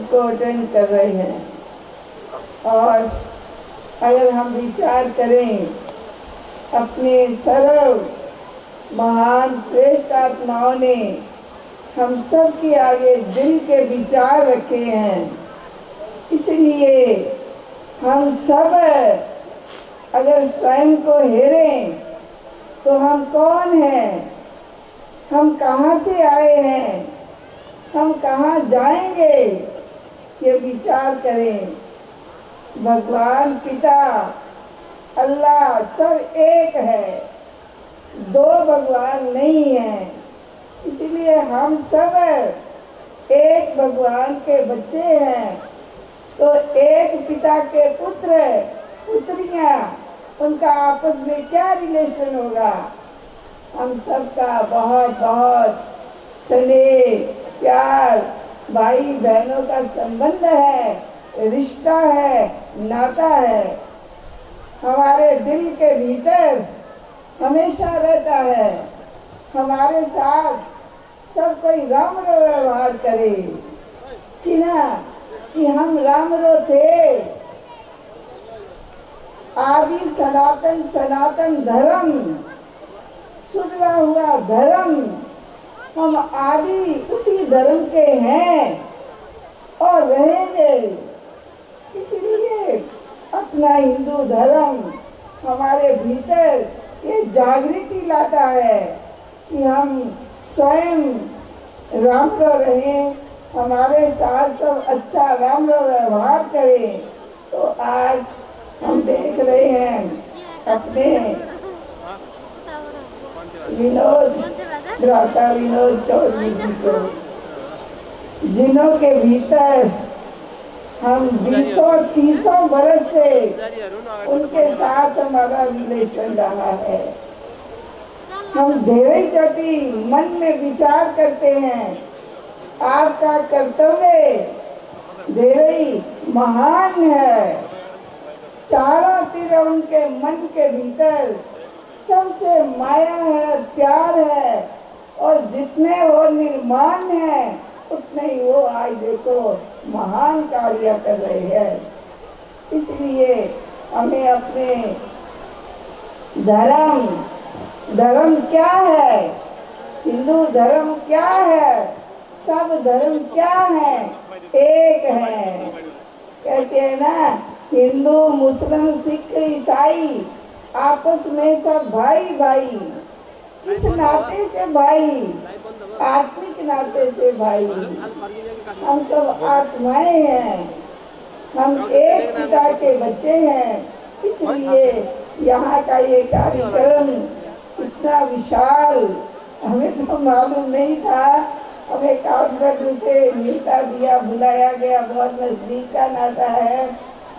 को अटेंड कर रहे हैं। और अगर हम विचार करें अपने सर्व महान श्रेष्ठ आत्माओं ने हम सब के आगे दिल के विचार रखे हैं, इसलिए हम सब अगर स्वयं को हेरें तो हम कौन हैं, हम कहाँ से आए हैं, हम कहाँ जाएंगे, ये विचार करें। भगवान पिता अल्लाह सब एक है, दो भगवान नहीं है। इसलिए हम सब एक भगवान के बच्चे हैं। तो एक पिता के पुत्र पुत्रियां, उनका आपस में क्या रिलेशन होगा? हम सबका बहुत बहुत स्नेह प्यार भाई बहनों का संबंध है, रिश्ता है, नाता है। हमारे दिल के भीतर हमेशा रहता है। हमारे साथ सब कोई राम रो व्यवहार करे कि ना, कि हम राम रो थे। आदि सनातन सनातन धर्म, सुधरा हुआ धर्म, हम आदि उसी धर्म के हैं और रहेंगे। इसलिए अपना हिंदू धर्म हमारे भीतर ये जागृति लाता है कि हम स्वयं राम रो रहें, हमारे साथ सब अच्छा राम रो व्यवहार करें। तो आज हम देख रहे हैं अपने भ्राता विनोद चौधरी जी को, जिन्हों के भीतर हम 20-30 बरस से उनके साथ हमारा रिलेशन रहा है। हम ढेरे चोटी मन में विचार करते हैं, आपका कर्तव्य ढेरे महान है। चारों तीर उनके मन के भीतर सबसे माया है, प्यार है, और जितने वो निर्माण है उतने ही वो आज देखो महान कार्य कर रहे हैं। इसलिए हमें अपने धर्म क्या है, हिंदू धर्म क्या है, सब धर्म क्या है, एक है। कहते हैं ना, हिंदू मुस्लिम सिख ईसाई आपस में सब भाई भाई। किस नाते से भाई? आत्मिक नाते से भाई। हम सब आत्माएं हैं, हम एक पिता के बच्चे हैं। इसलिए यहाँ का ये कार्यक्रम इतना विशाल हमें तो मालूम नहीं था। हमें काठगढ़ से न्योता दिया, बुलाया गया, बहुत नजदीक का नाता है।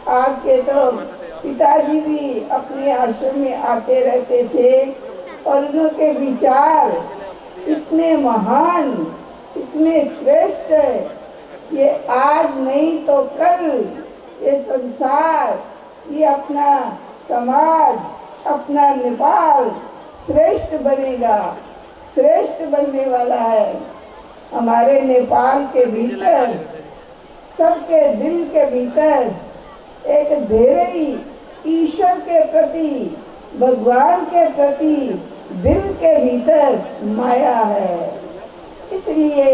आपके तो पिताजी भी अपने आश्रम में आते रहते थे और उनके विचार इतने महान, इतने श्रेष्ठ, ये आज नहीं तो कल ये संसार, ये अपना समाज, अपना नेपाल श्रेष्ठ बनेगा, श्रेष्ठ बनने वाला है। हमारे नेपाल के भीतर, सबके दिल के भीतर एक धैर्य ईश्वर के प्रति, भगवान के प्रति दिल के भीतर माया है। इसलिए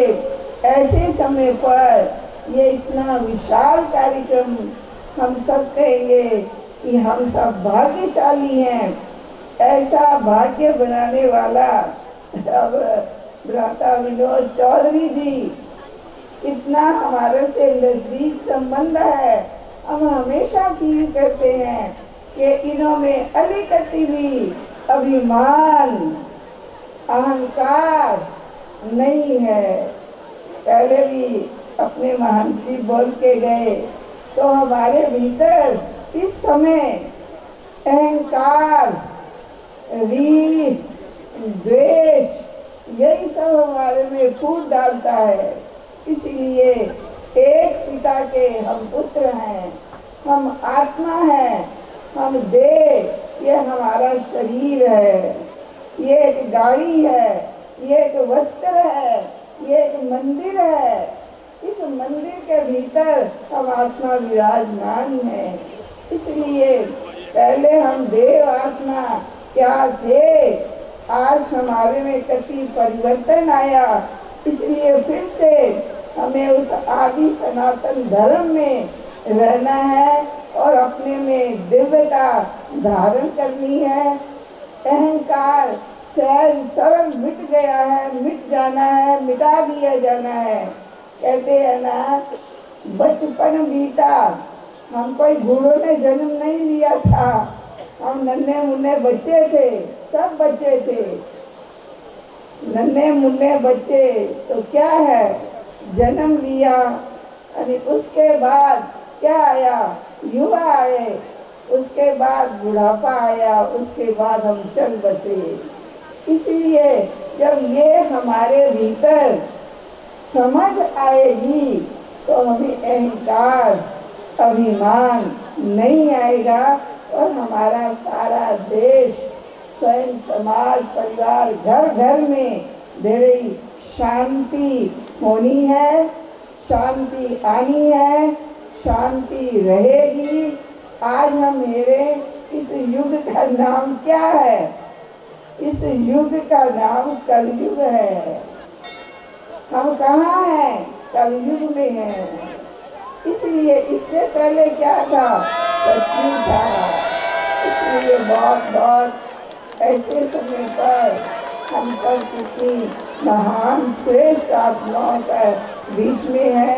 ऐसे समय पर ये इतना विशाल कार्यक्रम हम सब कहेंगे कि हम सब भाग्यशाली हैं। ऐसा भाग्य बनाने वाला अब भ्राता विनोद चौधरी जी, इतना हमारे से नजदीक संबंध है। हम हमेशा फील करते हैं कि इन्हों में अलिकति भी अभिमान, अहंकार नहीं है। पहले भी अपने महंती बोल के गए तो हमारे भीतर इस समय अहंकार, रीस, द्वेष, यही सब हमारे में फूट डालता है। इसलिए एक पिता के हम पुत्र हैं, हम आत्मा हैं, हम देह, ये हमारा शरीर है, ये एक गाड़ी है, ये एक वस्त्र है, ये एक मंदिर है। इस मंदिर के भीतर हम आत्मा विराजमान है। इसलिए पहले हम देव आत्मा क्या थे, आज हमारे में कति परिवर्तन आया। इसलिए फिर से हमें उस आदि सनातन धर्म में रहना है और अपने में दिव्यता धारण करनी है। अहंकार सहज सरल मिट गया है, मिट जाना है, मिटा दिया जाना है। कहते हैं ना, बचपन बीता, हम कोई बूढ़ों ने जन्म नहीं लिया था, हम नन्हे मुन्ने बच्चे थे, सब बच्चे थे, नन्हे मुन्ने बच्चे। तो क्या है, जन्म लिया, और उसके बाद क्या आया, युवा आए, उसके बाद बुढ़ापा आया, उसके बाद हम चल बसे। इसलिए जब ये हमारे भीतर समझ आएगी तो हमें अहंकार अभिमान नहीं आएगा और हमारा सारा देश, स्वयं समाज, परिवार, घर घर में ढेर शांति होनी है, शांति आनी है, शांति रहेगी। आज हम मेरे इस युग का नाम क्या है, इस युग का नाम कलयुग है। हम कहाँ हैं, कलयुग में हैं। इसलिए इससे पहले क्या था, सत्युग था। इसलिए बहुत बहुत ऐसे समय पर हम सब कितनी महान श्रेष्ठ आत्माओं का बीच में है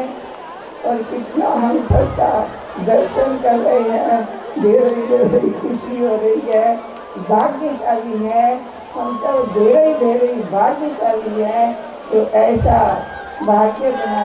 और कितना हम सबका दर्शन कर रहे हैं, धीरे धीरे खुशी हो रही है, भाग्यशाली है। हम सब धीरे धीरे भाग्यशाली है, तो ऐसा भाग्य बना